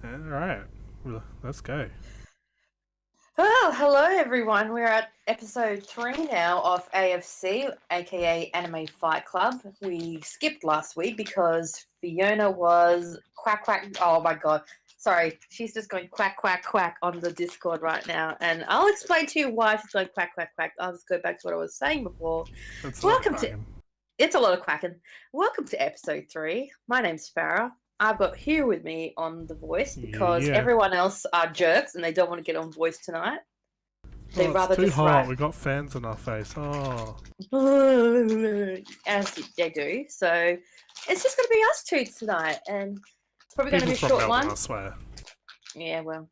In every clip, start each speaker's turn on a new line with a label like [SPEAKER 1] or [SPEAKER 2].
[SPEAKER 1] All right, let's go.
[SPEAKER 2] Well, hello everyone. We're at episode 3 now of AFC, aka Anime Fight Club. We skipped last week because Fiona was quack quack. Oh my god. Sorry, she's just going quack quack quack on the Discord right now, and I'll explain to you why she's going quack quack quack. I'll just go back to what I was saying before.
[SPEAKER 1] That's a lot of
[SPEAKER 2] Welcome to
[SPEAKER 1] cracking.
[SPEAKER 2] It's a lot of quacking. Welcome to episode 3. My name's Farah. I've got Hugh with me on the voice because
[SPEAKER 1] Yeah.
[SPEAKER 2] everyone else are jerks and they don't want to get on voice tonight. They
[SPEAKER 1] Oh, it's
[SPEAKER 2] rather
[SPEAKER 1] too
[SPEAKER 2] just
[SPEAKER 1] hot.
[SPEAKER 2] write
[SPEAKER 1] We got fans in our face. Oh,
[SPEAKER 2] as they do. So it's just going to be us two tonight, and it's probably going to
[SPEAKER 1] people
[SPEAKER 2] be a
[SPEAKER 1] from
[SPEAKER 2] short
[SPEAKER 1] Melbourne,
[SPEAKER 2] one.
[SPEAKER 1] I swear.
[SPEAKER 2] Yeah, well,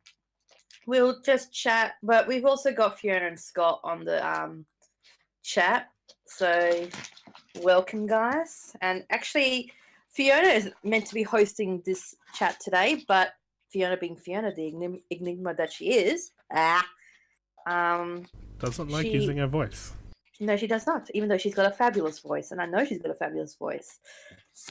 [SPEAKER 2] we'll just chat. But we've also got Fiona and Scott on the chat. So welcome, guys. And actually, Fiona is meant to be hosting this chat today, but Fiona being Fiona, the enigma that she is,
[SPEAKER 1] Doesn't like
[SPEAKER 2] she
[SPEAKER 1] using her voice.
[SPEAKER 2] no, she does not, even though she's got a fabulous voice, and I know she's got a fabulous voice.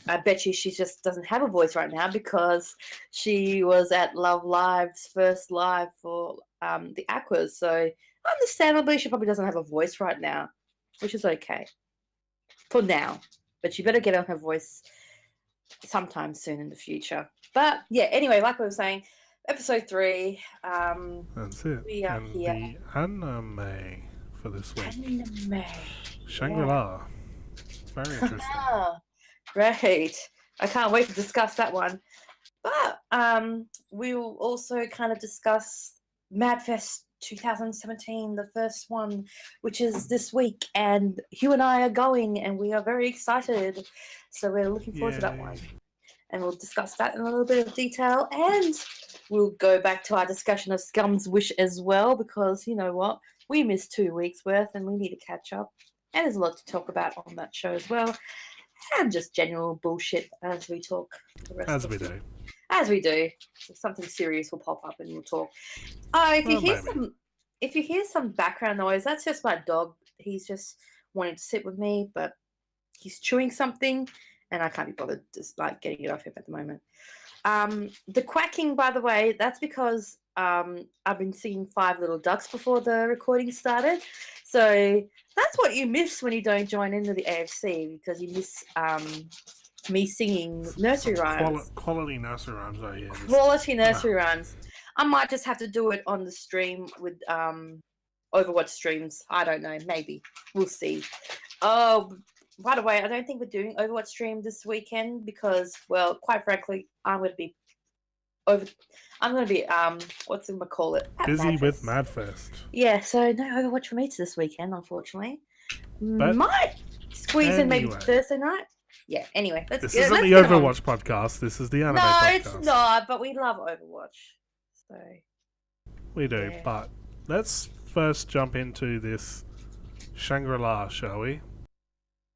[SPEAKER 2] I bet you she just doesn't have a voice right now because she was at Love Live's first live for the Aquas, so understandably she probably doesn't have a voice right now, which is okay for now. But she better get on her voice sometime soon in the future. But yeah, anyway, like I was saying, episode 3,
[SPEAKER 1] That's it.
[SPEAKER 2] we are
[SPEAKER 1] And
[SPEAKER 2] here.
[SPEAKER 1] the anime for this week,
[SPEAKER 2] Anime.
[SPEAKER 1] Shangri-la. Very interesting.
[SPEAKER 2] Ah, right. I can't wait to discuss that one. But we will also kind of discuss Madfest 2017, the first one, which is this week. And Hugh and I are going, and we are very excited. So we're looking forward to that one. And we'll discuss that in a little bit of detail. And we'll go back to our discussion of Scum's Wish as well, because you know what? We missed 2 weeks worth and we need to catch up. And there's a lot to talk about on that show as well. And just general bullshit as we talk the rest
[SPEAKER 1] As
[SPEAKER 2] of
[SPEAKER 1] we
[SPEAKER 2] the
[SPEAKER 1] do.
[SPEAKER 2] As we do. If something serious will pop up and we'll talk. If you
[SPEAKER 1] Well,
[SPEAKER 2] hear
[SPEAKER 1] maybe.
[SPEAKER 2] some background noise, that's just my dog. He's just wanting to sit with me, but he's chewing something and I can't be bothered just like getting it off him at the moment. The quacking, by the way, that's because I've been singing Five Little Ducks before the recording started. So that's what you miss when you don't join into the AFC, because you miss me singing nursery rhymes.
[SPEAKER 1] Quality nursery rhymes right here.
[SPEAKER 2] Quality nursery rhymes. I might just have to do it on the stream with Overwatch streams. I don't know. Maybe. We'll see. Oh, by the way, I don't think we're doing Overwatch stream this weekend because, well, quite frankly, I'm going to be what's it call it? At
[SPEAKER 1] Busy with
[SPEAKER 2] Madfest.
[SPEAKER 1] Madfest.
[SPEAKER 2] Yeah, so no Overwatch for me this weekend, unfortunately.
[SPEAKER 1] But
[SPEAKER 2] might squeeze in maybe
[SPEAKER 1] anyway.
[SPEAKER 2] Thursday night. Yeah, anyway,
[SPEAKER 1] This isn't the
[SPEAKER 2] get on.
[SPEAKER 1] Overwatch podcast. This is the anime
[SPEAKER 2] No,
[SPEAKER 1] podcast.
[SPEAKER 2] it's not, but we love Overwatch. So
[SPEAKER 1] We do,
[SPEAKER 2] yeah.
[SPEAKER 1] but let's first jump into this Shangri-la, shall we?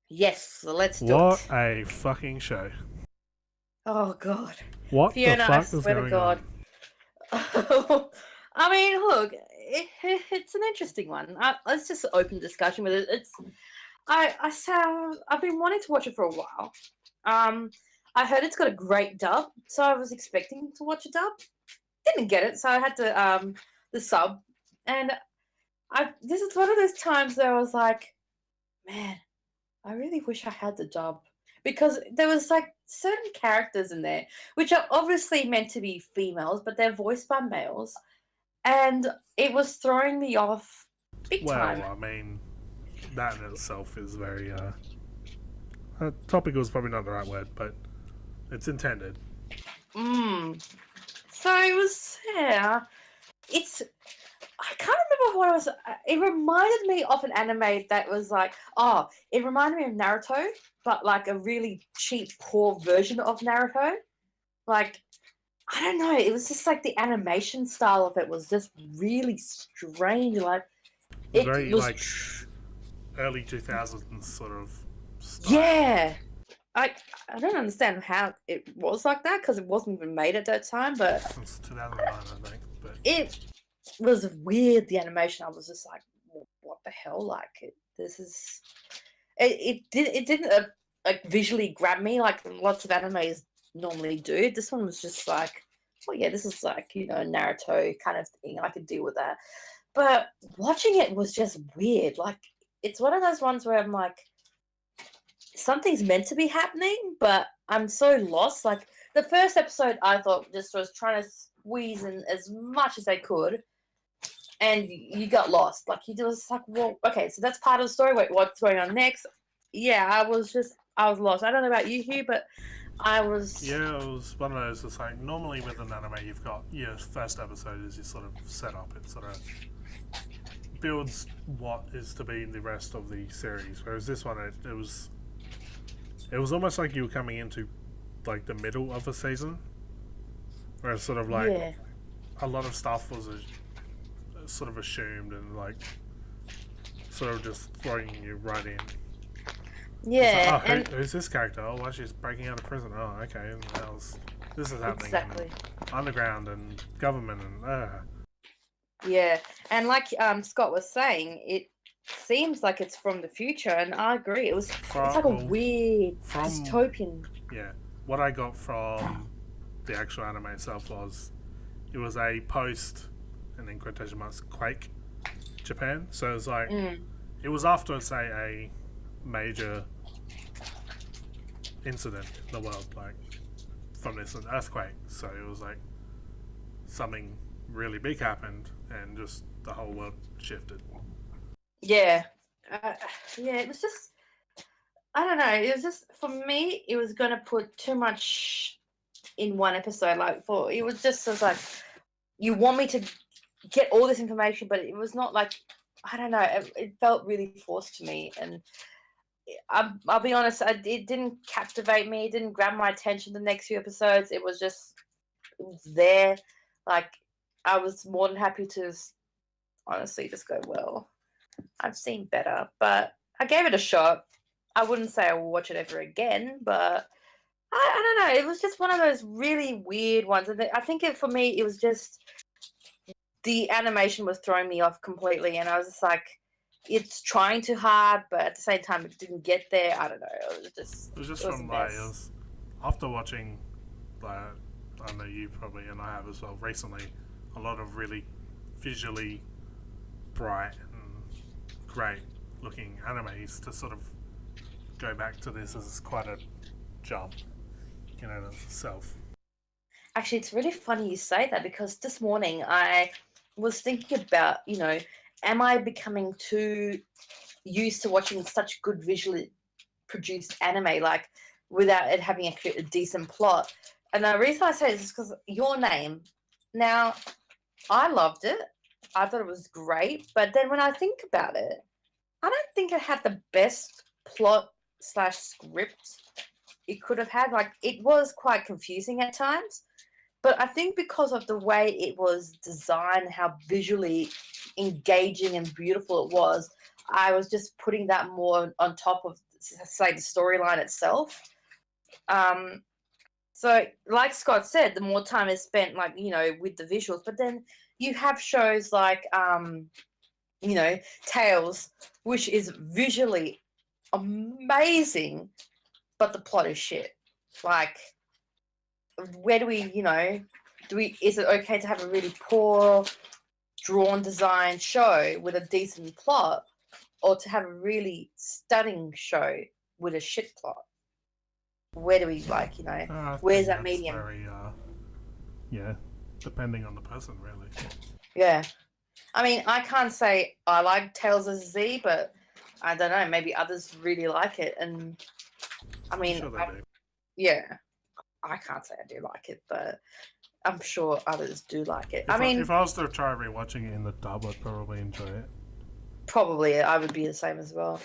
[SPEAKER 2] Yes, so let's do
[SPEAKER 1] What
[SPEAKER 2] it.
[SPEAKER 1] a fucking show.
[SPEAKER 2] Oh god.
[SPEAKER 1] What
[SPEAKER 2] Fiona,
[SPEAKER 1] the
[SPEAKER 2] I
[SPEAKER 1] fuck is
[SPEAKER 2] swear to
[SPEAKER 1] going
[SPEAKER 2] God.
[SPEAKER 1] on?
[SPEAKER 2] I mean, look, it's an interesting one. Let's just open discussion with it. I've been wanting to watch it for a while. I heard it's got a great dub, so I was expecting to watch a dub. Didn't get it, so I had to the sub, and this is one of those times where I was like, man, I really wish I had the dub, because there was like certain characters in there which are obviously meant to be females, but they're voiced by males, and it was throwing me off big time.
[SPEAKER 1] Well, I mean, that in itself is very topical is probably not the right word, but it's intended.
[SPEAKER 2] So it was, yeah. I can't remember what it was. It reminded me of an anime that was like, it reminded me of Naruto, but like a really cheap, poor version of Naruto. Like, I don't know. It was just like the animation style of it was just really strange. Like,
[SPEAKER 1] It was
[SPEAKER 2] it
[SPEAKER 1] very
[SPEAKER 2] was.
[SPEAKER 1] like early 2000s sort of style.
[SPEAKER 2] Yeah. I don't understand how it was like that, because it wasn't even made at that time, but
[SPEAKER 1] It's 2009, I think. But
[SPEAKER 2] it was weird, the animation. I was just like, what the hell? Like, it didn't like visually grab me like lots of animes normally do. This one was just like well, yeah, this is like, Naruto kind of thing. I could deal with that. But watching it was just weird. Like, it's one of those ones where I'm like, something's meant to be happening, but I'm so lost. Like, the first episode, I thought just was trying to squeeze in as much as they could, and you got lost. Like, you just like, well, okay, so that's part of the story. Wait, what's going on next? Yeah, I was lost. I don't know about you, Hugh, but I was.
[SPEAKER 1] Yeah, it was one of those. It's like normally with an anime, you've got your first episode is your sort of setup. It sort of builds what is to be the rest of the series. Whereas this one, it was almost like you were coming into like the middle of a season, where it's sort of like
[SPEAKER 2] Yeah.
[SPEAKER 1] a lot of stuff was sort of assumed and like sort of just throwing you right in.
[SPEAKER 2] Yeah.
[SPEAKER 1] Like, oh, who's this character? Oh, well, she's breaking out of prison. Oh, okay. And this is happening.
[SPEAKER 2] Exactly.
[SPEAKER 1] Underground and government and
[SPEAKER 2] Yeah, and like Scott was saying, it seems like it's from the future, and I agree. It's like a weird dystopian.
[SPEAKER 1] Yeah, what I got from the actual anime itself was it was a post, and in quotation marks, Quake Japan. So it was like it was after, say, a major incident in the world, like from this an earthquake. So it was like something really big happened, and just the whole world shifted.
[SPEAKER 2] Yeah, yeah. It was just, I don't know. It was just for me. It was gonna put too much in one episode. Like it was just as like you want me to get all this information, but it was not like, I don't know. It felt really forced to me, and I'll be honest. It didn't captivate me. It didn't grab my attention. The next few episodes, it was there. Like, I was more than happy to honestly just go, well, I've seen better, but I gave it a shot. I wouldn't say I will watch it ever again, but I don't know. It was just one of those really weird ones. And I think for me, it was just the animation was throwing me off completely. And I was just like, it's trying too hard, but at the same time, it didn't get there. I don't know. It was just
[SPEAKER 1] from like, after watching, like, I know you probably, and I have as well recently, a lot of really visually bright and great looking animes, to sort of go back to this is quite a jump in and of itself.
[SPEAKER 2] Actually, it's really funny you say that, because this morning I was thinking about, am I becoming too used to watching such good visually produced anime, like without it having a decent plot? And the reason I say this is because Your Name. Now, I loved it. I thought it was great. But then when I think about it, I don't think it had the best plot / script it could have had. Like, it was quite confusing at times. But I think because of the way it was designed, how visually engaging and beautiful it was, I was just putting that more on top of, say, the storyline itself. So, like Scott said, the more time is spent, like, with the visuals. But then you have shows like, Tales, which is visually amazing, but the plot is shit. Like, where do we, is it okay to have a really poor drawn design show with a decent plot, or to have a really stunning show with a shit plot? Where do we, where's that medium?
[SPEAKER 1] Very, depending on the person, really.
[SPEAKER 2] Yeah. I mean, I can't say I like Tales of Z, but I don't know, maybe others really like it. And I mean,
[SPEAKER 1] I'm sure they do.
[SPEAKER 2] Yeah, I can't say I do like it, but I'm sure others do like it.
[SPEAKER 1] If I was to try rewatching it in the dub, I'd probably enjoy it.
[SPEAKER 2] Probably, I would be the same as well.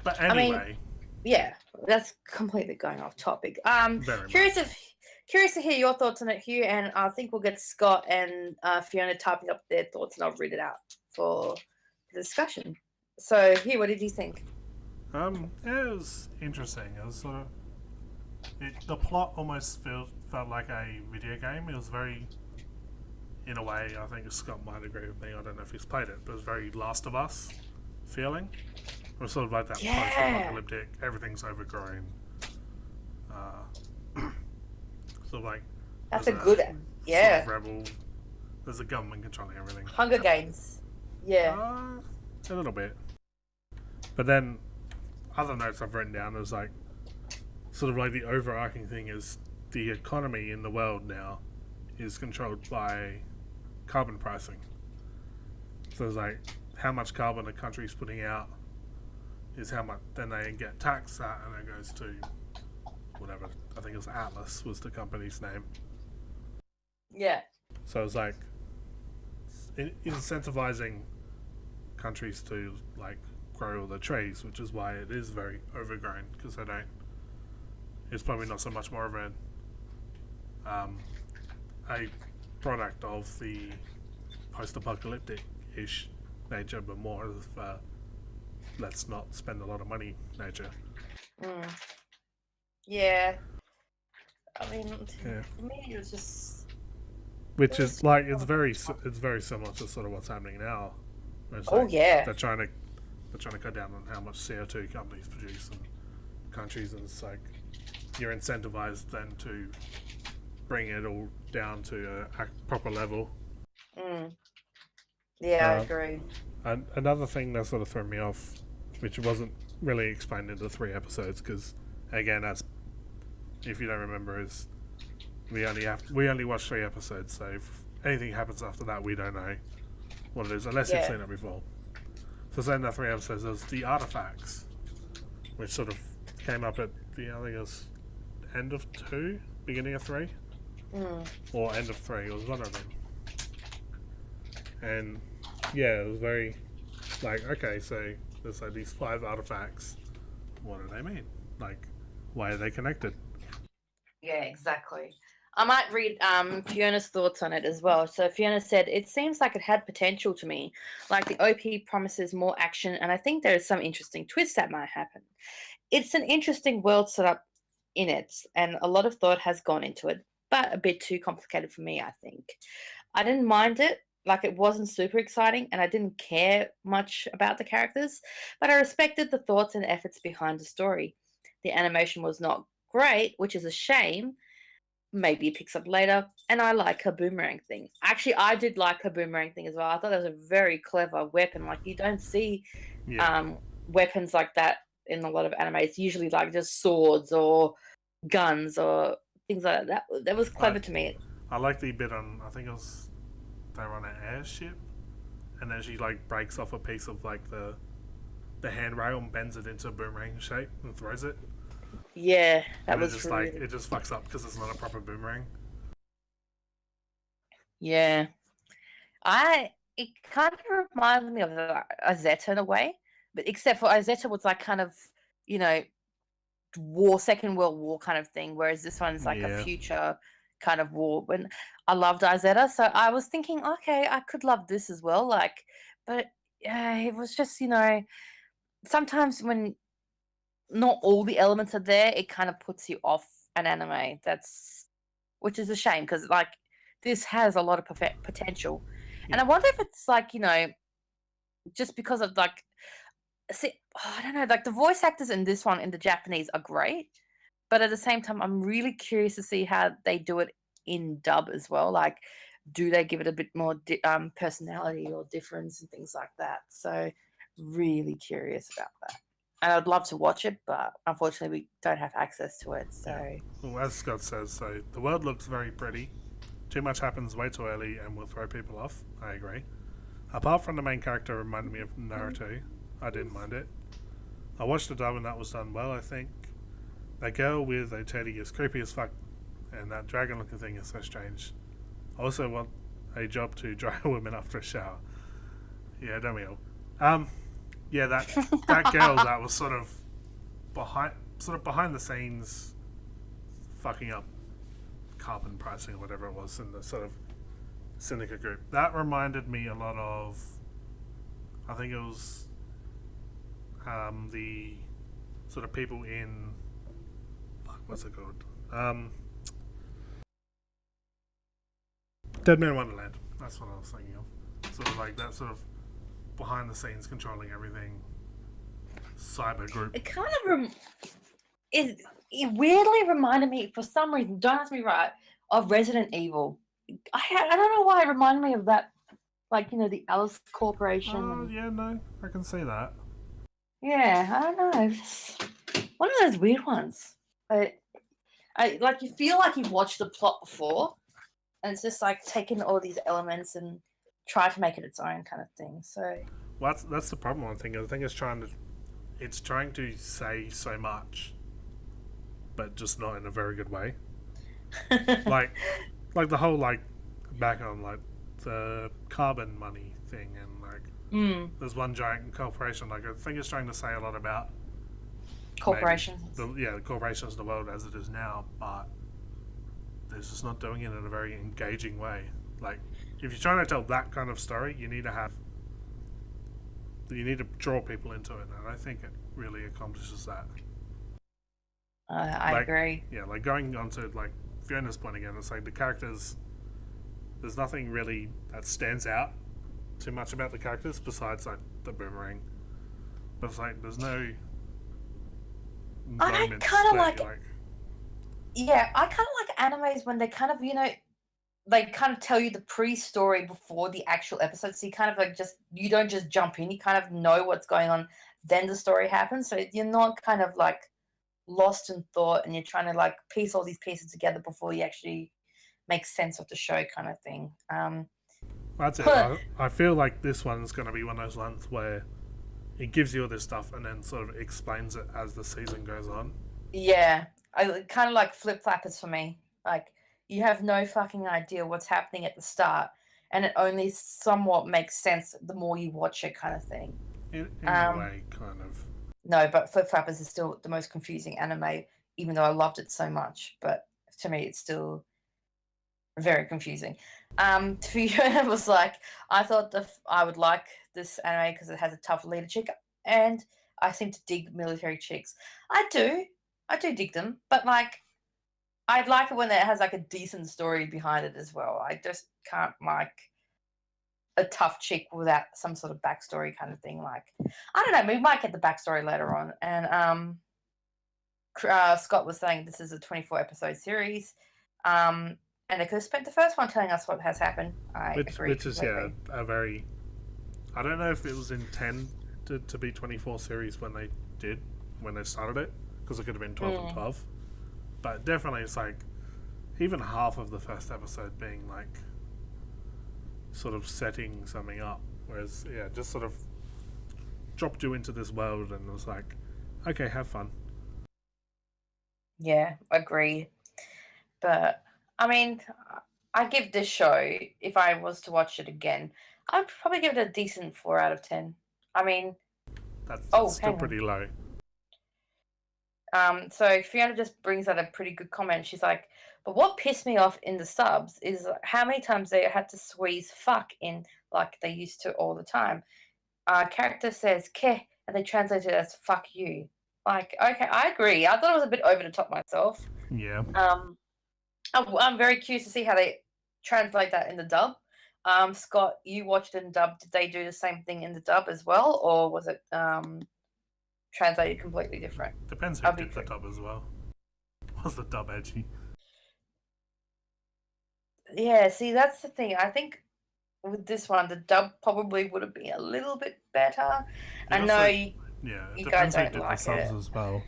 [SPEAKER 1] But anyway,
[SPEAKER 2] I mean, yeah, that's completely going off topic.
[SPEAKER 1] very
[SPEAKER 2] Curious to hear your thoughts on it, Hugh, and I think we'll get Scott and Fiona typing up their thoughts, and I'll read it out for the discussion. So, Hugh, what did you think?
[SPEAKER 1] it was interesting. It was sort of the plot almost felt like a video game. It was very, in a way, I think Scott might agree with me. I don't know if he's played it, but it was very Last of Us feeling. It was sort of like that post-apocalyptic, everything's overgrown. Sort of like
[SPEAKER 2] that's a good Yeah.
[SPEAKER 1] sort of rebel. There's a government controlling everything.
[SPEAKER 2] Hunger Games. Yeah.
[SPEAKER 1] A little bit. But then, other notes I've written down is like, sort of like the overarching thing is the economy in the world now is controlled by carbon pricing. So it's like how much carbon a country's putting out is how much then they get taxed at, and it goes to whatever. I think it was Atlas was the company's name.
[SPEAKER 2] Yeah.
[SPEAKER 1] So it's like incentivizing countries to like grow all the trees, which is why it is very overgrown, because they don't. It's probably not so much more of a product of the post-apocalyptic-ish nature, but more of let's not spend a lot of money nature.
[SPEAKER 2] Mm. Yeah. I mean,
[SPEAKER 1] Yeah.
[SPEAKER 2] for me, it was just.
[SPEAKER 1] Which is like it's very similar to sort of what's happening now. It's like
[SPEAKER 2] yeah.
[SPEAKER 1] they're trying to cut down on how much CO2 companies produce in countries, and it's like you're incentivized then to bring it all down to a proper level.
[SPEAKER 2] Yeah, I agree.
[SPEAKER 1] And another thing that sort of threw me off, which wasn't really explained in the 3 episodes, because again, as if you don't remember, is we only watched 3 episodes, so if anything happens after that, we don't know what it is unless you've seen it before. So in the 3 episodes, there's the artifacts, which sort of came up at the I think it was end of 2, beginning of 3, or end of 3. It was one of them, and yeah, it was very like, okay, so there's like these 5 artifacts. What do they mean? Like, why are they connected?
[SPEAKER 2] Yeah, exactly. I might read Fiona's thoughts on it as well. So Fiona said, it seems like it had potential to me. Like the OP promises more action, and I think there is some interesting twist that might happen. It's an interesting world set up in it, and a lot of thought has gone into it, but a bit too complicated for me, I think. I didn't mind it. Like, it wasn't super exciting, and I didn't care much about the characters, but I respected the thoughts and efforts behind the story. The animation was not great, which is a shame. Maybe it picks up later, and I like her boomerang thing. Actually, I did like her boomerang thing as well. I thought that was a very clever weapon. Like, you don't see weapons like that in a lot of anime. It's usually like just swords or guns or things like that. That was clever to me.
[SPEAKER 1] I like the bit on, I think it was, they were on an airship, and then she like breaks off a piece of like the handrail and bends it into a boomerang shape and throws it.
[SPEAKER 2] Yeah, that
[SPEAKER 1] and
[SPEAKER 2] was
[SPEAKER 1] just
[SPEAKER 2] really...
[SPEAKER 1] like it just fucks up because it's not a proper boomerang.
[SPEAKER 2] Yeah, it kind of reminds me of Izetta in a way, but except for Izetta was like kind of, you know, Second World War kind of thing, whereas this one's like a future kind of war. When I loved Izetta, so I was thinking, okay, I could love this as well. Like, but it was just, you know, sometimes when not all the elements are there, it kind of puts you off an anime. Which is a shame, because like this has a lot of potential, and I wonder if it's like, you know, just because of like, I don't know, like the voice actors in this one in the Japanese are great, but at the same time, I'm really curious to see how they do it in dub as well. Like, do they give it a bit more personality or difference and things like that? So, really curious about that. And I'd love to watch it, but unfortunately, we don't have access to it. So,
[SPEAKER 1] well, as Scott says, so the world looks very pretty. Too much happens way too early and will throw people off. I agree. Apart from the main character reminded me of Naruto, I didn't mind it. I watched the dub and that was done well, I think. That girl with a teddy is creepy as fuck, and that dragon looking thing is so strange. I also want a job to dry women after a shower. Yeah, don't we all? Yeah, that girl that was sort of behind the scenes fucking up carbon pricing or whatever it was in the sort of Syndicate group. That reminded me a lot of, I think it was the sort of people in, what's it called? Dead Man Wonderland. That's what I was thinking of. Sort of like that sort of behind the scenes controlling everything cyber group.
[SPEAKER 2] It kind of it weirdly reminded me, for some reason, don't ask me right, of Resident Evil. I don't know why it reminded me of that, like, the Alice Corporation.
[SPEAKER 1] Oh, yeah, no, I can see that.
[SPEAKER 2] Yeah, I don't know. It's one of those weird ones. I like, you feel like you've watched the plot before, and it's just like taking all these elements and try to make it its own kind of thing. So
[SPEAKER 1] Well, that's the problem. I think it's trying to say so much, but just not in a very good way. like the whole back on the carbon money thing, and there's one giant corporation. I think it's trying to say a lot about
[SPEAKER 2] corporations.
[SPEAKER 1] The corporations of the world as it is now, but it's just not doing it in a very engaging way. Like, if you're trying to tell that kind of story, you need to draw people into it, and I think it really accomplishes that.
[SPEAKER 2] I agree.
[SPEAKER 1] Yeah, going on to Fiona's point again, it's like the characters. There's nothing really that stands out too much about the characters besides the boomerang. But it's there's no moments
[SPEAKER 2] yeah, I kind of like animes when they kind of, they kind of tell you the pre-story before the actual episode, so you kind of you don't just jump in, you kind of know what's going on, then the story happens, so you're not kind of lost in thought, and you're trying to piece all these pieces together before you actually make sense of the show, kind of thing.
[SPEAKER 1] That's it. I feel like this one's going to be one of those ones where it gives you all this stuff and then sort of explains it as the season goes on.
[SPEAKER 2] Yeah, I kind of like flip-flappers for me. You have no fucking idea what's happening at the start, and it only somewhat makes sense the more you watch it, kind of thing.
[SPEAKER 1] In a way, kind of.
[SPEAKER 2] No, but Flip Flappers is still the most confusing anime, even though I loved it so much. But to me, it's still very confusing. Fiona was like, I thought I would like this anime because it has a tough leader chick, and I seem to dig military chicks. I do dig them, but I'd like it when it has a decent story behind it as well. I just can't like a tough chick without some sort of backstory kind of thing. I don't know, we might get the backstory later on. And Scott was saying this is a 24 episode series, and they could have spent the first one telling us what has happened.
[SPEAKER 1] Which is a very. I don't know if it was intended to be 24 series when they started it, because it could have been 12 and 12. But definitely, it's even half of the first episode being sort of setting something up, whereas just sort of dropped you into this world and was okay, have fun.
[SPEAKER 2] Yeah, agree. But I mean, I give this show, if I was to watch it again, I'd probably give it a decent 4 out of 10. I mean,
[SPEAKER 1] that's still pretty low.
[SPEAKER 2] So Fiona just brings out a pretty good comment. She's like, but what pissed me off in the subs is how many times they had to squeeze fuck in like they used to all the time. Character says ke, and they translate it as fuck you. Okay, I agree. I thought it was a bit over the top myself.
[SPEAKER 1] Yeah.
[SPEAKER 2] I'm very curious to see how they translate that in the dub. Scott, you watched it in dub. Did they do the same thing in the dub as well, or was it translated completely different?
[SPEAKER 1] Depends who did the dub as well. Was the dub edgy?
[SPEAKER 2] Yeah, see, that's the thing. I think with this one, the dub probably would have been a little bit better. I know you guys don't like the subs
[SPEAKER 1] as well.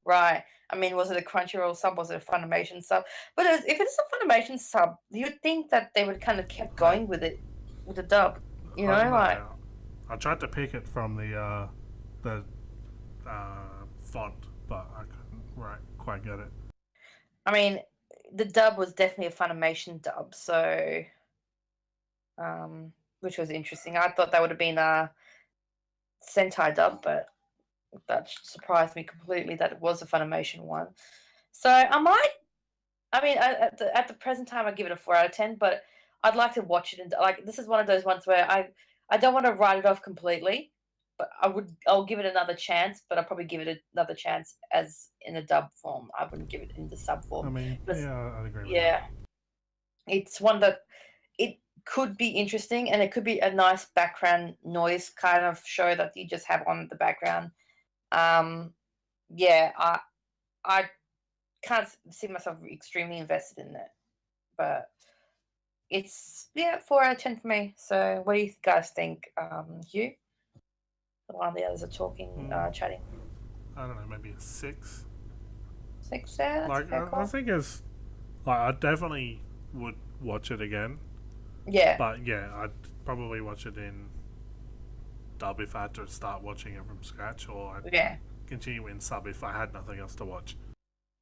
[SPEAKER 2] Right. I mean, was it a Crunchyroll sub? Was it a Funimation sub? But if it's a Funimation sub, you'd think that they would kind of kept going with it, with the dub. You know,
[SPEAKER 1] I tried to pick it from the font, but I couldn't quite get it.
[SPEAKER 2] I mean, the dub was definitely a Funimation dub, so which was interesting. I thought that would have been a Sentai dub, but that surprised me completely that it was a Funimation one. So I might. I mean, at the present time, I give it a 4 out of 10, but I'd like to watch it. And this is one of those ones where I don't want to write it off completely, but I'll give it another chance. But I'll probably give it another chance as in a dub form. I wouldn't give it in the sub form.
[SPEAKER 1] I mean, I'd agree with that.
[SPEAKER 2] Yeah, it's one that it could be interesting, and it could be a nice background noise kind of show that you just have on the background. Yeah, I can't see myself extremely invested in it, but it's 4 out of 10 for me. So what do you guys think, Hugh? While the others are talking, chatting.
[SPEAKER 1] I don't know, maybe a 6.
[SPEAKER 2] 6, yeah, that's
[SPEAKER 1] Like,
[SPEAKER 2] a fair
[SPEAKER 1] I
[SPEAKER 2] call.
[SPEAKER 1] think it's like I definitely would watch it again,
[SPEAKER 2] Yeah,
[SPEAKER 1] but yeah, I'd probably watch it in dub if I had to start watching it from scratch, or I'd
[SPEAKER 2] yeah.
[SPEAKER 1] continue in sub if I had nothing else to watch.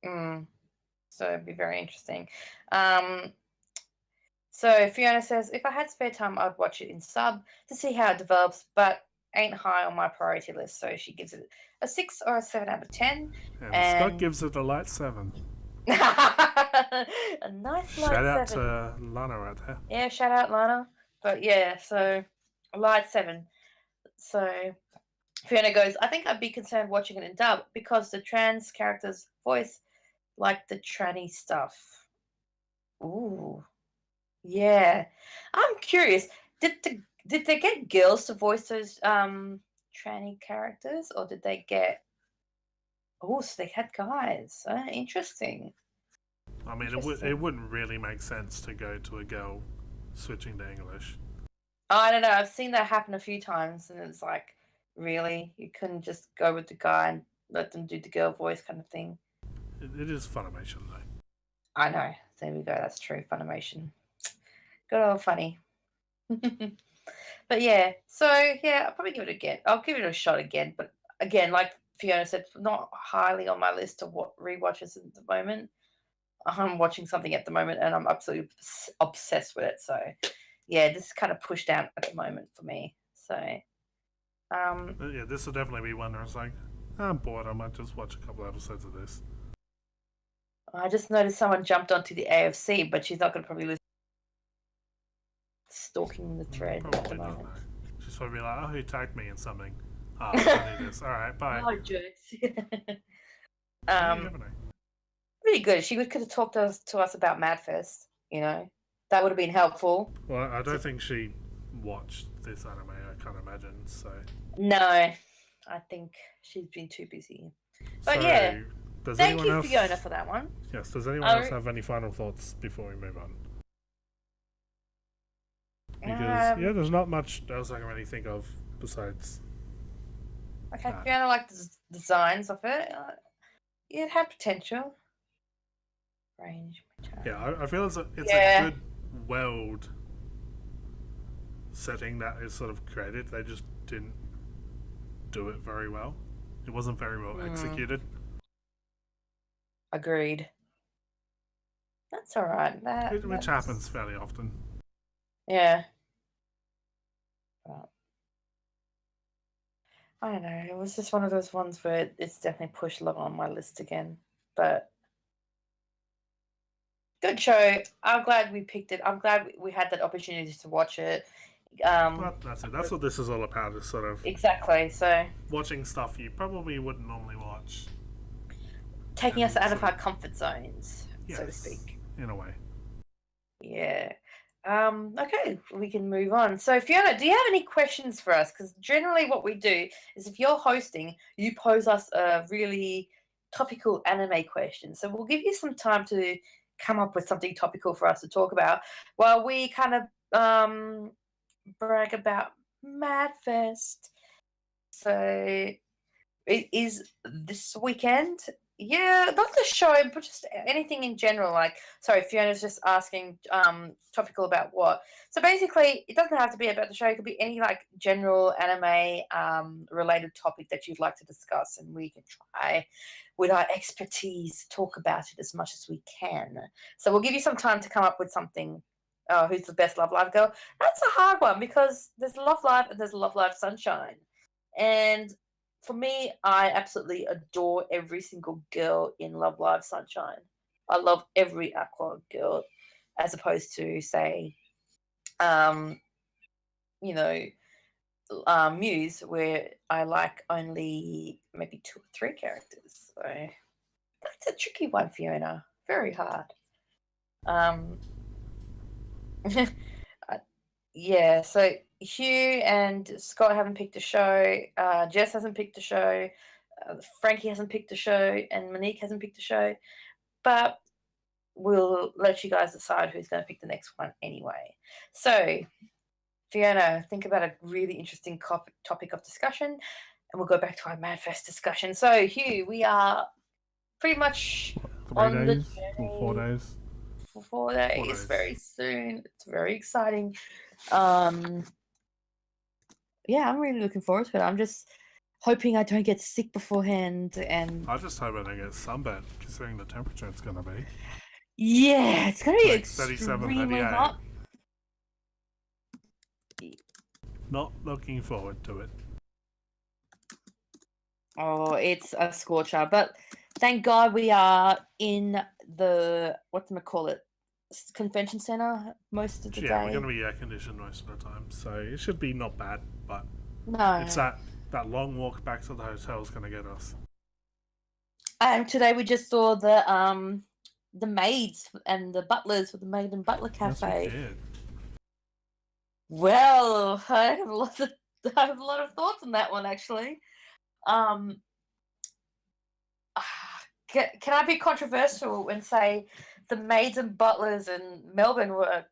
[SPEAKER 2] So it'd be very interesting. So Fiona says, if I had spare time, I'd watch it in sub to see how it develops, but ain't high on my priority list. So she gives it a 6 or a 7 out of 10.
[SPEAKER 1] And Scott gives it a light 7.
[SPEAKER 2] A nice light
[SPEAKER 1] Shout out
[SPEAKER 2] 7.
[SPEAKER 1] to Lana right there.
[SPEAKER 2] Yeah, shout out Lana. But yeah, so a light 7. So Fiona goes, I think I'd be concerned watching it in dub because the trans character's voice like the tranny stuff. Ooh. Yeah. I'm curious. Did they get girls to voice those tranny characters, or did they get so they had guys. Interesting.
[SPEAKER 1] I mean, it wouldn't really make sense to go to a girl switching to English.
[SPEAKER 2] I don't know. I've seen that happen a few times, and it's like, really, you couldn't just go with the guy and let them do the girl voice kind of thing.
[SPEAKER 1] It is Funimation though.
[SPEAKER 2] I know. There we go. That's true. Funimation. Good old funny. But yeah, so yeah, I'll probably give it again. I'll give it a shot again. But again, like Fiona said, not highly on my list of what rewatches at the moment. I'm watching something at the moment, and I'm absolutely obsessed with it. So yeah, this is kind of pushed out at the moment for me. So
[SPEAKER 1] yeah, this will definitely be one where it's like, I'm bored. I might just watch a couple episodes of this.
[SPEAKER 2] I just noticed someone jumped onto the AFC, but she's not going to probably listen. Stalking the thread at the
[SPEAKER 1] Probably not.
[SPEAKER 2] moment.
[SPEAKER 1] No. She's probably like, oh, who tagged me in something? Oh, I need this. All right, bye.
[SPEAKER 2] Oh, jokes.
[SPEAKER 1] You never know.
[SPEAKER 2] Really good. She could have talked to us about Madfest. You know, that would have been helpful.
[SPEAKER 1] Well, I don't think she watched this anime. I can't imagine. So
[SPEAKER 2] no, I think she's been too busy. But
[SPEAKER 1] so,
[SPEAKER 2] yeah,
[SPEAKER 1] does
[SPEAKER 2] thank
[SPEAKER 1] anyone
[SPEAKER 2] you,
[SPEAKER 1] else...
[SPEAKER 2] Fiona, for that one.
[SPEAKER 1] Yes. Does anyone else have any final thoughts before we move on? Because yeah, there's not much else I can really think of besides.
[SPEAKER 2] Okay, Fiona liked the designs of it. It had potential. Range.
[SPEAKER 1] Yeah, I feel it's a good world setting that is sort of created. They just didn't do it very well. It wasn't very well executed.
[SPEAKER 2] Agreed. That's all right.
[SPEAKER 1] Which happens fairly often.
[SPEAKER 2] Yeah. But I don't know. It was just one of those ones where it's definitely pushed low on my list again. But good show. I'm glad we picked it. I'm glad we had that opportunity to watch it.
[SPEAKER 1] But that's it. That's what this is all about. Is sort of
[SPEAKER 2] exactly. So
[SPEAKER 1] watching stuff you probably wouldn't normally watch.
[SPEAKER 2] Taking us out of our comfort zones,
[SPEAKER 1] yes,
[SPEAKER 2] so to speak.
[SPEAKER 1] In a way.
[SPEAKER 2] Yeah. Okay, we can move on. So, Fiona, do you have any questions for us? Because generally what we do is if you're hosting, you pose us a really topical anime question. So we'll give you some time to come up with something topical for us to talk about while we kind of brag about Madfest. So it is this weekend. Yeah, not the show, but just anything in general. Like, sorry, Fiona's just asking topical about what. So basically, it doesn't have to be about the show. It could be any like general anime related topic that you'd like to discuss, and we can try with our expertise talk about it as much as we can. So we'll give you some time to come up with something. Who's the best Love Live girl? That's a hard one because there's Love Live and there's Love Live Sunshine, and for me, I absolutely adore every single girl in Love Live Sunshine. I love every Aqua girl, as opposed to, say, Muse, where I like only maybe 2 or 3 characters. So that's a tricky one, Fiona. Very hard. Yeah, so Hugh and Scott haven't picked a show. Jess hasn't picked a show. Frankie hasn't picked a show, and Monique hasn't picked a show. But we'll let you guys decide who's going to pick the next one anyway. So, Fiona, think about a really interesting topic of discussion, and we'll go back to our Madfest discussion. So, Hugh, we are pretty much
[SPEAKER 1] 3
[SPEAKER 2] on the
[SPEAKER 1] days or 4
[SPEAKER 2] journey
[SPEAKER 1] days?
[SPEAKER 2] for 4 days,
[SPEAKER 1] 4 days.
[SPEAKER 2] very soon. It's very exciting. Yeah, I'm really looking forward to it. I'm just hoping I don't get sick beforehand, and
[SPEAKER 1] I just hope I don't get sunburned, considering the temperature it's going to be.
[SPEAKER 2] yeah, it's gonna be
[SPEAKER 1] Like 37,
[SPEAKER 2] extremely
[SPEAKER 1] 38.
[SPEAKER 2] hot.
[SPEAKER 1] Not looking forward to it.
[SPEAKER 2] Oh, it's a scorcher, but thank God we are in the convention center most of the
[SPEAKER 1] Yeah,
[SPEAKER 2] day.
[SPEAKER 1] we're going to be air conditioned most of the time, so it should be not bad. But
[SPEAKER 2] No,
[SPEAKER 1] it's that long walk back to the hotel is going to get us.
[SPEAKER 2] and today we just saw the maids and the butlers for the maid and butler cafe.
[SPEAKER 1] Yes, we did.
[SPEAKER 2] Well, I have a lot of thoughts on that one actually. Can I be controversial and say the maids and butlers in Melbourne were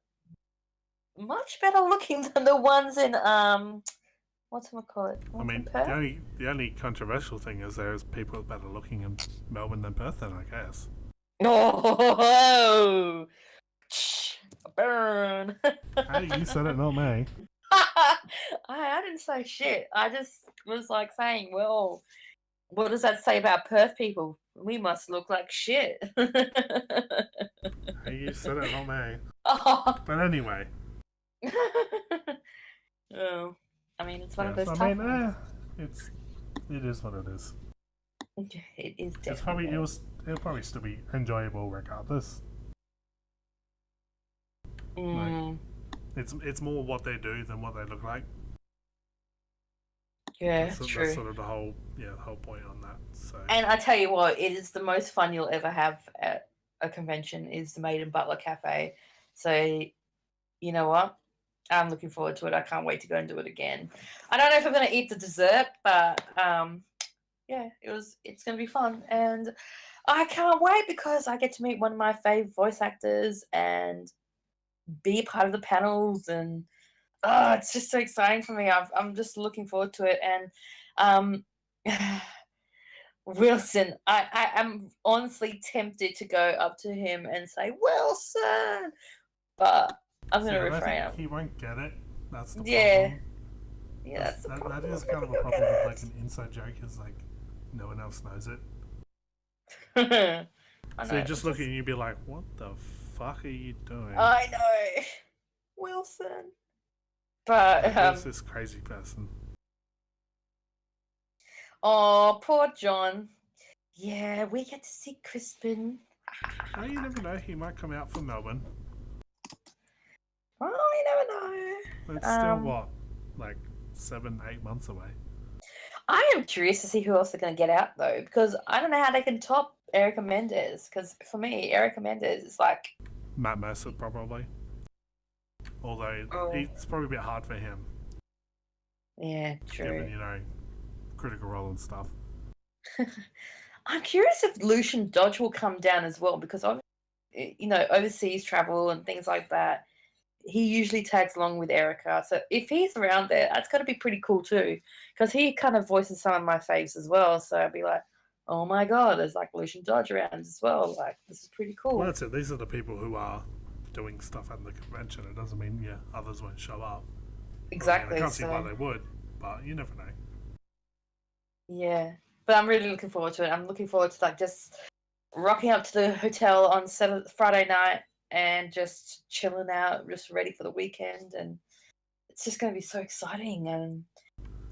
[SPEAKER 2] much better looking than the ones in
[SPEAKER 1] The only controversial thing is there's people better looking in Melbourne than Perth, then I guess.
[SPEAKER 2] Oh, burn!
[SPEAKER 1] Hey, you said it, not me.
[SPEAKER 2] I didn't say shit. I just was like saying, well, what does that say about Perth people? We must look like shit.
[SPEAKER 1] Hey, you said it, not me.
[SPEAKER 2] Oh.
[SPEAKER 1] But anyway.
[SPEAKER 2] Oh, I mean, it's one of
[SPEAKER 1] Yes,
[SPEAKER 2] those
[SPEAKER 1] I
[SPEAKER 2] tough
[SPEAKER 1] mean,
[SPEAKER 2] ones.
[SPEAKER 1] it is what it is.
[SPEAKER 2] It is definitely.
[SPEAKER 1] It'll probably still be enjoyable regardless.
[SPEAKER 2] Mm,
[SPEAKER 1] Like, it's more what they do than what they look like.
[SPEAKER 2] yeah,
[SPEAKER 1] That's
[SPEAKER 2] true.
[SPEAKER 1] sort of the whole point on that. So.
[SPEAKER 2] And I tell you what, it is the most fun you'll ever have at a convention is the Maid and Butler Cafe. So, you know what? I'm looking forward to it. I can't wait to go and do it again. I don't know if I'm going to eat the dessert, but yeah, it's going to be fun. And I can't wait because I get to meet one of my favorite voice actors and be part of the panels, and it's just so exciting for me. I'm just looking forward to it. And Wilson, I'm honestly tempted to go up to him and say Wilson, but I'm going to refrain.
[SPEAKER 1] He won't get it. That's the problem.
[SPEAKER 2] Yeah, that's the problem.
[SPEAKER 1] That is kind of a problem with like an inside joke, is like no one else knows it. So you just look at you and you'd be like, what the fuck are you doing?
[SPEAKER 2] I know. Wilson. But
[SPEAKER 1] who's this crazy person?
[SPEAKER 2] Oh, poor John. Yeah, we get to see Crispin.
[SPEAKER 1] Well, you never know. He might come out from Melbourne.
[SPEAKER 2] Oh, you never know.
[SPEAKER 1] It's still what, like 7-8 months away.
[SPEAKER 2] I am curious to see who else they're going to get out though, because I don't know how they can top Erica Mendez. Because for me, Erica Mendez is like
[SPEAKER 1] Matt Mercer probably. Although it's probably a bit hard for him.
[SPEAKER 2] Yeah, true.
[SPEAKER 1] Given Critical Role and stuff.
[SPEAKER 2] I'm curious if Lucian Dodge will come down as well, because overseas travel and things like that, he usually tags along with Erica. So if he's around there, that's got to be pretty cool too, because he kind of voices some of my faves as well. So I'd be like, oh my god, there's like Lucian Dodge around as well. Like, this is pretty cool.
[SPEAKER 1] Well, that's it. These are the people who are doing stuff at the convention. It doesn't mean others won't show up.
[SPEAKER 2] Exactly.
[SPEAKER 1] I can't see why they would, but you never know.
[SPEAKER 2] Yeah, but I'm really looking forward to it. I'm looking forward to like just rocking up to the hotel on Friday night and just chilling out, just ready for the weekend, and it's just going to be so exciting. And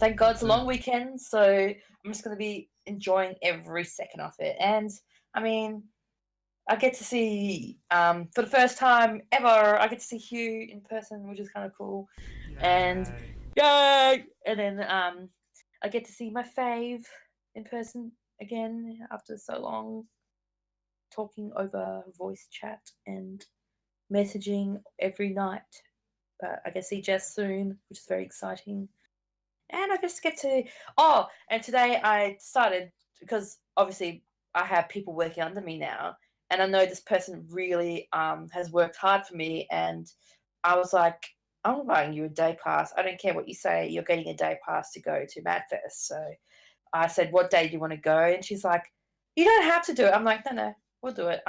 [SPEAKER 2] thank God it's a long weekend, so I'm just going to be enjoying every second of it. And I mean, I get to see for the first time ever, I get to see Hugh in person, which is kind of cool.
[SPEAKER 1] Yay.
[SPEAKER 2] And yay! And then I get to see my fave in person again after so long, talking over voice chat and messaging every night. But I get to see Jess soon, which is very exciting. And I just get to... Oh, and today I started, because obviously I have people working under me now, and I know this person really has worked hard for me, and I was like, I'm buying you a day pass. I don't care what you say. You're getting a day pass to go to Madfest. So I said, what day do you want to go? And she's like, you don't have to do it. I'm like, no, we'll do it.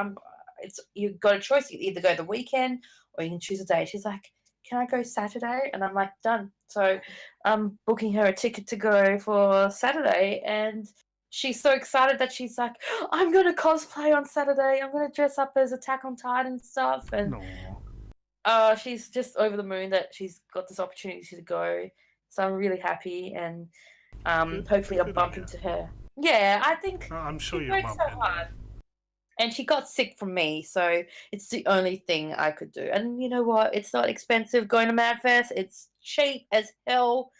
[SPEAKER 2] You've got a choice. You either go the weekend or you can choose a day. She's like, can I go Saturday? And I'm like, done. So I'm booking her a ticket to go for Saturday. And she's so excited that she's like, I'm going to cosplay on Saturday. I'm going to dress up as Attack on Titan stuff. And
[SPEAKER 1] No.
[SPEAKER 2] she's just over the moon that she's got this opportunity to go. So I'm really happy, and hopefully I'll
[SPEAKER 1] good
[SPEAKER 2] bump
[SPEAKER 1] on you.
[SPEAKER 2] into her. Yeah, I think
[SPEAKER 1] I'm sure
[SPEAKER 2] she
[SPEAKER 1] your
[SPEAKER 2] worked
[SPEAKER 1] mum
[SPEAKER 2] so
[SPEAKER 1] can.
[SPEAKER 2] hard. And she got sick from me, so it's the only thing I could do. And you know what? It's not expensive going to Madfest. It's cheap as hell.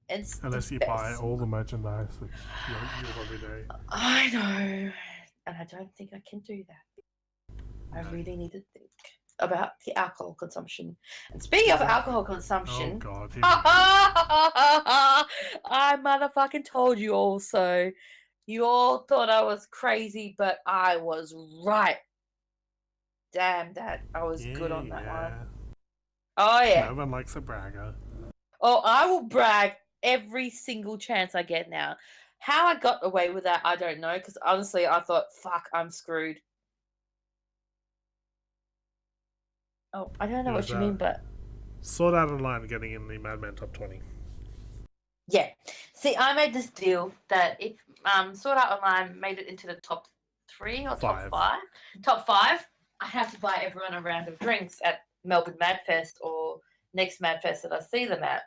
[SPEAKER 2] It's
[SPEAKER 1] Unless
[SPEAKER 2] the
[SPEAKER 1] you
[SPEAKER 2] best.
[SPEAKER 1] buy all the merchandise, which you'll every day.
[SPEAKER 2] I know, and I don't think I can do that. I
[SPEAKER 1] No.
[SPEAKER 2] really need to think about the alcohol consumption. And speaking of alcohol consumption,
[SPEAKER 1] Oh God.
[SPEAKER 2] I motherfucking told you all so. You all thought I was crazy, but I was right. Damn, that I was good on that one. Oh yeah.
[SPEAKER 1] No one likes a bragger.
[SPEAKER 2] Oh, I will brag every single chance I get now. How I got away with that, I don't know, because honestly, I thought, fuck, I'm screwed. Oh, I don't know what you mean, but
[SPEAKER 1] Sort out online getting in the Madman top 20.
[SPEAKER 2] yeah. See, I made this deal that if Sword Art Online made it into the top 3 or top 5, I have to buy everyone a round of drinks at Melbourne Madfest or next Madfest that I see them at.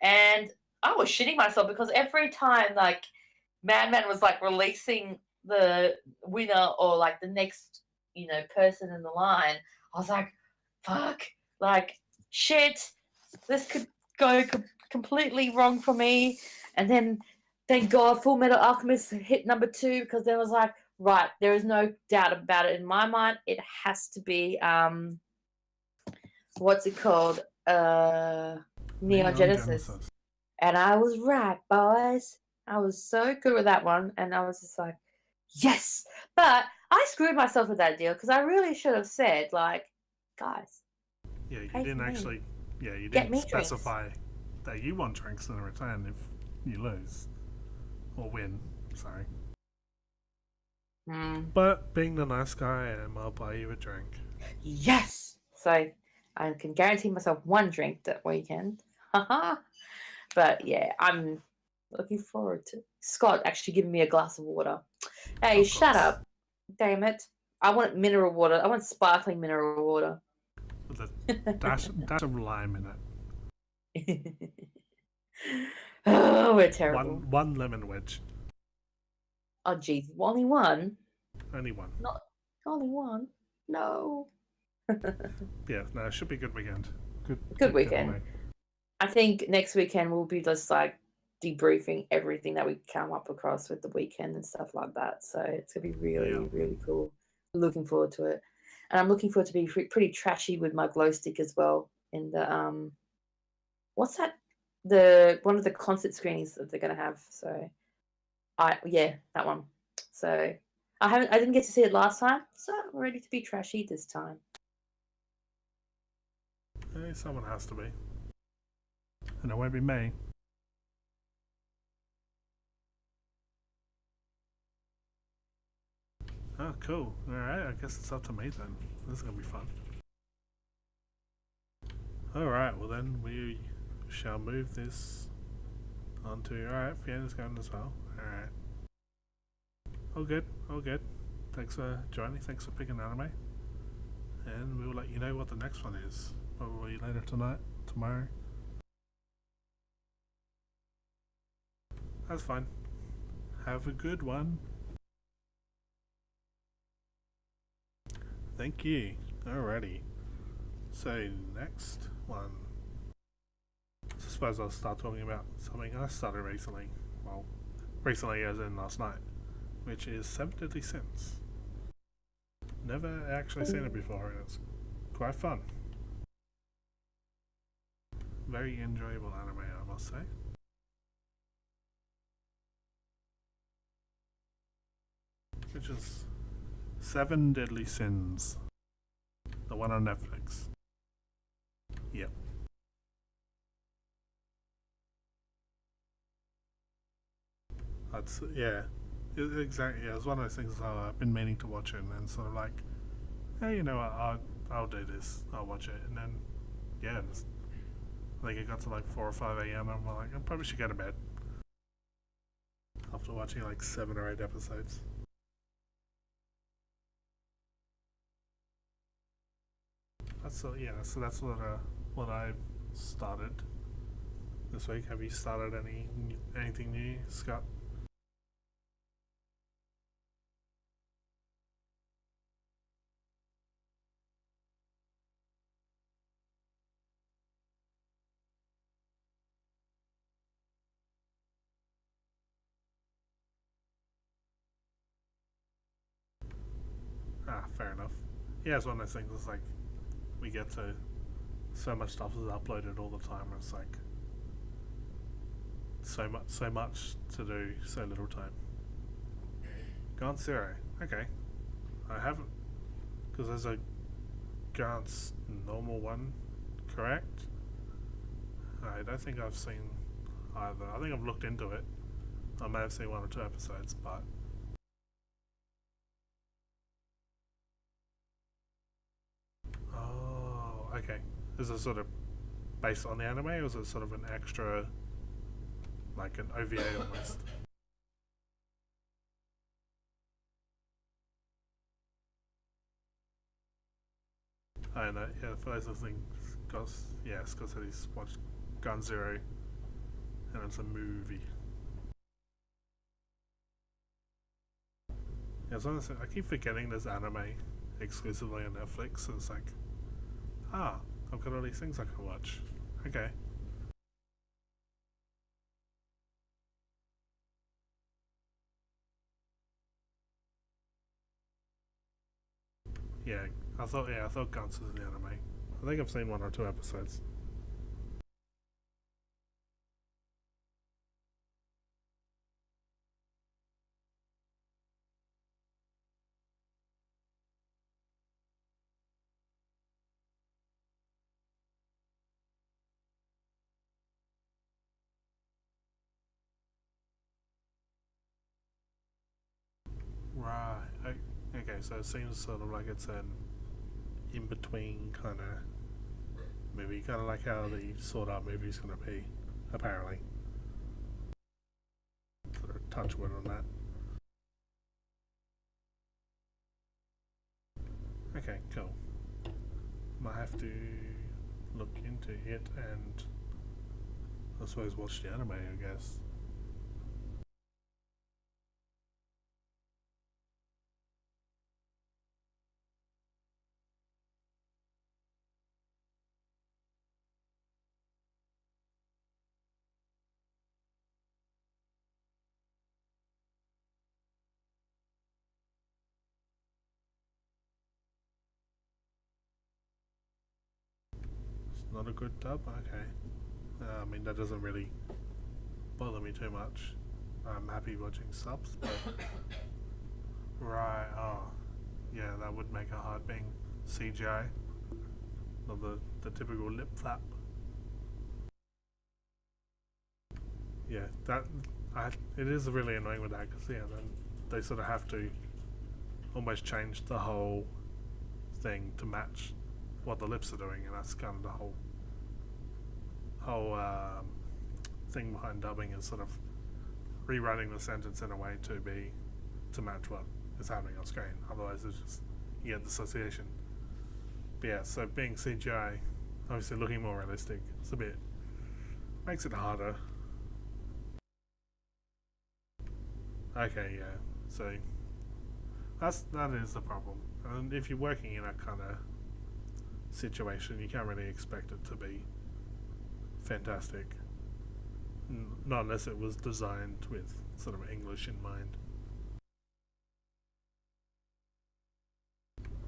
[SPEAKER 2] And I was shitting myself because every time like Madman was like releasing the winner or like the next, person in the line, I was like, fuck, like shit, this could go completely wrong for me. And then thank God Full Metal Alchemist hit number 2, because there was like, right, there is no doubt about it in my mind. It has to be what's it called? Neon Genesis. And I was right, boys. I was so good with that one, and I was just like, yes. But I screwed myself with that deal because I really should have said, like, guys.
[SPEAKER 1] Yeah, you didn't actually. Yeah, you
[SPEAKER 2] Get
[SPEAKER 1] didn't
[SPEAKER 2] me
[SPEAKER 1] specify that you want drinks in return if you lose or win. Sorry. But being the nice guy I am, I'll buy you a drink.
[SPEAKER 2] Yes. So I can guarantee myself one drink that weekend. Haha. But yeah, I'm looking forward to Scott actually giving me a glass of water. Hey, shut up. Damn it. I want mineral water. I want sparkling mineral water.
[SPEAKER 1] With a dash of lime in
[SPEAKER 2] it. Oh, we're terrible.
[SPEAKER 1] One lemon wedge.
[SPEAKER 2] Oh, jeez. Only one?
[SPEAKER 1] Only one.
[SPEAKER 2] Not only one? No.
[SPEAKER 1] Yeah, no, it should be a good weekend.
[SPEAKER 2] Good weekend. I think next weekend we'll be just like debriefing everything that we come up across with the weekend and stuff like that. So it's gonna be really, really cool. Looking forward to it, and I'm looking forward to be pretty trashy with my glow stick as well. In the what's that? One of the concert screenings that they're gonna have. So that one. So I didn't get to see it last time, so I'm ready to be trashy this time.
[SPEAKER 1] Hey, someone has to be. And it won't be me. Oh, cool. Alright, I guess it's up to me then. This is going to be fun. Alright, well then we shall move this onto... Alright, Fiona's going as well. Alright. All good, all good. Thanks for joining, thanks for picking anime. And we will let you know what the next one is. Probably later tonight, tomorrow. That's fine. Have a good one. Thank you. Alrighty. So, next one. I suppose I'll start talking about something I started recently. Well, recently as in last night. Which is 7 Deadly Sins. Never actually seen it before, and it's quite fun. Very enjoyable anime, I must say. Which is Seven Deadly Sins. The one on Netflix. Yep. That's, yeah. Exactly, yeah. It's one of those things I've been meaning to watch it and then sort of like, hey, you know what, I'll do this. I'll watch it. And then, yeah, I think it got to like 4 or 5 a.m. and I'm like, I probably should go to bed. After watching like 7 or 8 episodes. So that's what I've started this week. Have you started anything new, Scott? Ah, fair enough. Yeah, it's one of those things. It's like we get to so much stuff is uploaded all the time. It's like so much to do, so little time. Gone Zero. Okay, I haven't because there's a Gant's normal one, correct? I don't think I've seen either. I think I've looked into it. I may have seen 1 or 2 episodes, but oh, okay. Is it sort of based on the anime, or is it sort of an extra, like an OVA almost? I know. Yeah, for those listening, Scott said he's watched Gun Zero, and it's a movie. Yeah, so I keep forgetting there's anime exclusively on Netflix. So it's like, ah, I've got all these things I can watch. Okay. Yeah, I thought Guns was in the anime. I think I've seen 1 or 2 episodes. Right. Okay, so it seems sort of like it's an in between kind of movie, kind of like how the Sword Art movie is going to be, apparently. Sort of touch wood on that. Okay, cool. Might have to look into it and I suppose watch the anime, I guess. It's not a good dub? Okay. I mean, that doesn't really bother me too much. I'm happy watching subs, but. Right, oh. Yeah, that would make it hard being CGI. Not the typical lip flap. Yeah, it is really annoying with that because, yeah, then they sort of have to almost change the whole thing to match what the lips are doing, and that's kind of the whole thing behind dubbing is sort of rewriting the sentence in a way to match what is happening on screen. Otherwise, it's just you get dissociation. But yeah, so being CGI, obviously looking more realistic, it's a bit makes it harder. Okay, yeah. So that is the problem. And if you're working in a kind of situation, you can't really expect it to be fantastic. Not unless it was designed with sort of English in mind.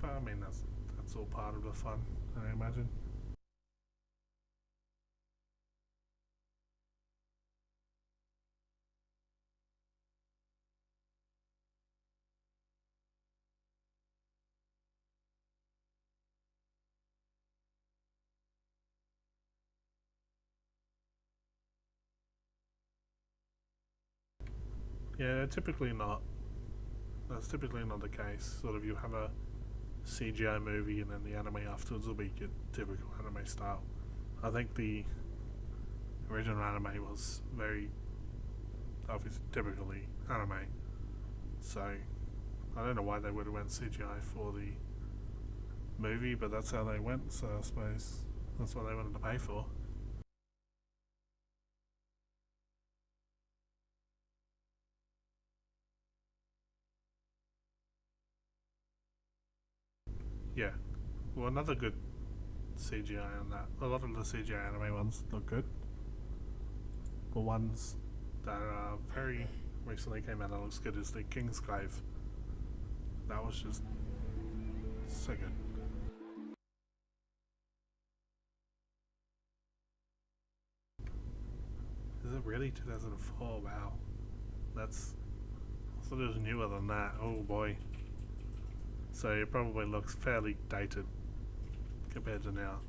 [SPEAKER 1] But I mean, that's all part of the fun, I imagine. Yeah, typically not. That's typically not the case. Sort of, you have a CGI movie and then the anime afterwards will be your typical anime style. I think the original anime was very obviously typically anime, so I don't know why they would have went CGI for the movie, but that's how they went, so I suppose that's what they wanted to pay for. Yeah, well, another good CGI on that. A lot of the CGI anime ones look good. The ones that very recently came out that looks good is the Kingsglaive. That was just so good. Is it really 2004? Wow. That's... I thought it was newer than that. Oh boy. So it probably looks fairly dated compared to now.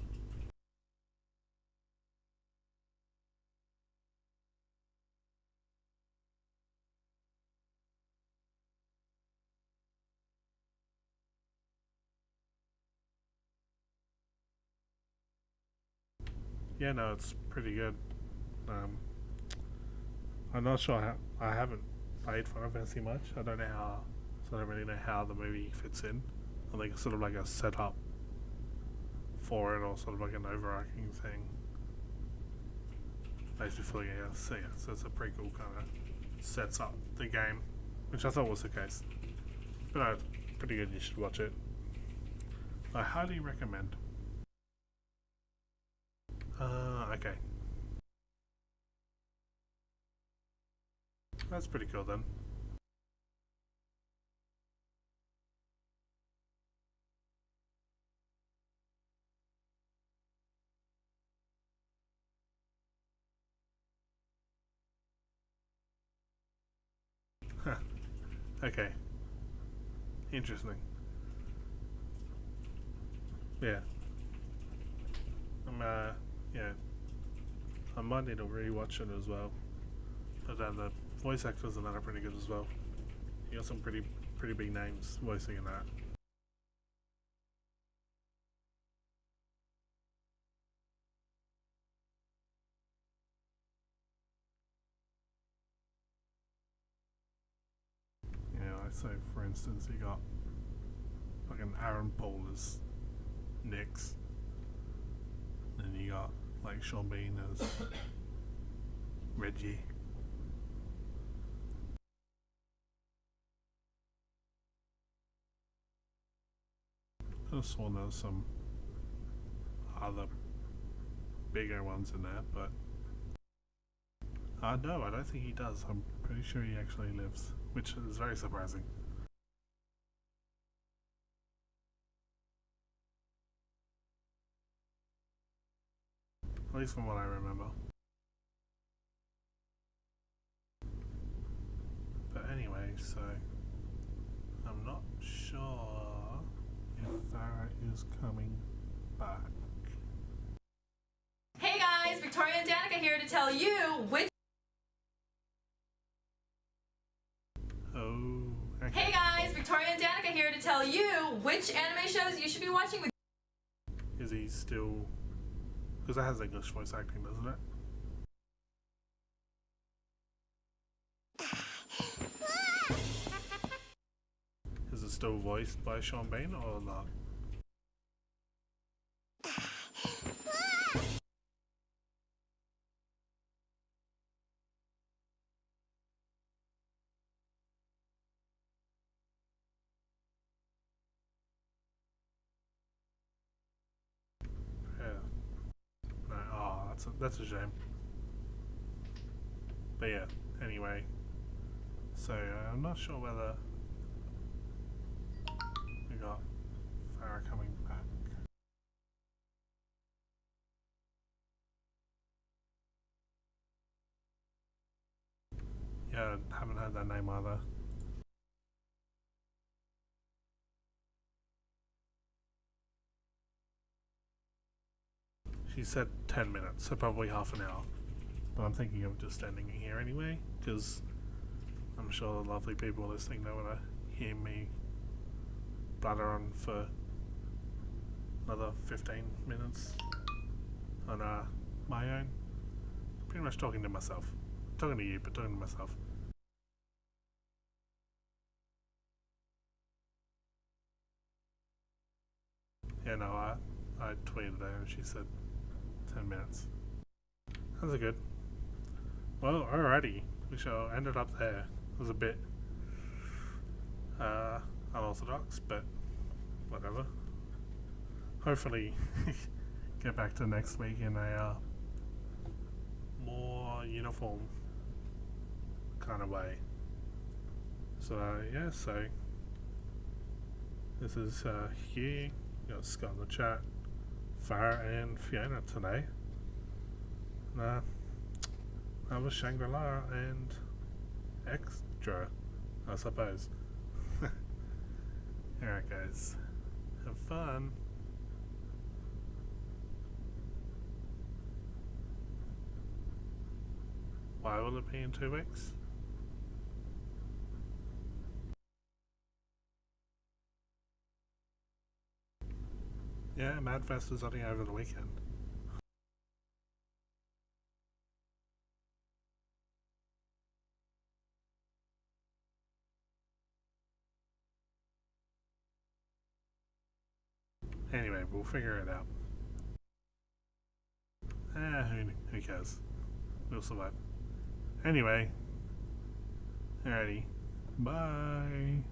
[SPEAKER 1] Yeah, no, it's pretty good. Um, I'm not sure how... I haven't played Final Fantasy much. I don't know how... So I don't really know how the movie fits in. I think it's sort of like a setup for it, or sort of like an overarching thing. Basically, yeah. So yeah, so it's a prequel kind of sets up the game, which I thought was the case. But no, it's pretty good. You should watch it. I highly recommend. Okay. That's pretty cool then. Okay. Interesting. Yeah. Yeah. I might need to rewatch it as well. But then the voice actors in that are pretty good as well. You got some pretty big names voicing in that. Yeah, like so for instance you got fucking Aaron Paul as Nyx. Then you got like Sean Bean as Reggie. I could have sworn there was some other bigger ones in there, but no, I don't think he does. I'm pretty sure he actually lives, which is very surprising. At least from what I remember. But anyway, so I'm not sure if Farah is coming back.
[SPEAKER 3] Hey guys, Victoria and Danica here to tell you which...
[SPEAKER 1] Oh, okay.
[SPEAKER 3] Hey guys, Victoria and Danica here to tell you which anime shows you should be watching with...
[SPEAKER 1] Is he still... Because it has English voice acting, doesn't it? Is it still voiced by Sean Bean or not? Yeah. No, oh, that's a shame. But yeah, anyway. So I'm not sure whether we got Farah coming back. Yeah, haven't heard that name either. She said 10 minutes, so probably half an hour. But I'm thinking of just ending it here anyway, because I'm sure the lovely people listening don't want to hear me blather on for another 15 minutes on my own. Pretty much talking to myself. Talking to you, but talking to myself. Yeah, no, I tweeted her and she said 10 minutes. That's good. Well, alrighty. We shall end it up there. It was a bit unorthodox, but whatever. Hopefully get back to next week in a more uniform kind of way. So yeah, so this is Hugh. You got Scott in the chat, Farah and Fiona today. That was Shangri-la and extra, I suppose. Alright guys, have fun. Why will it be in 2 weeks? Yeah, Madfest is only over the weekend. Anyway, we'll figure it out. Who cares? We'll survive. Anyway, alrighty, bye.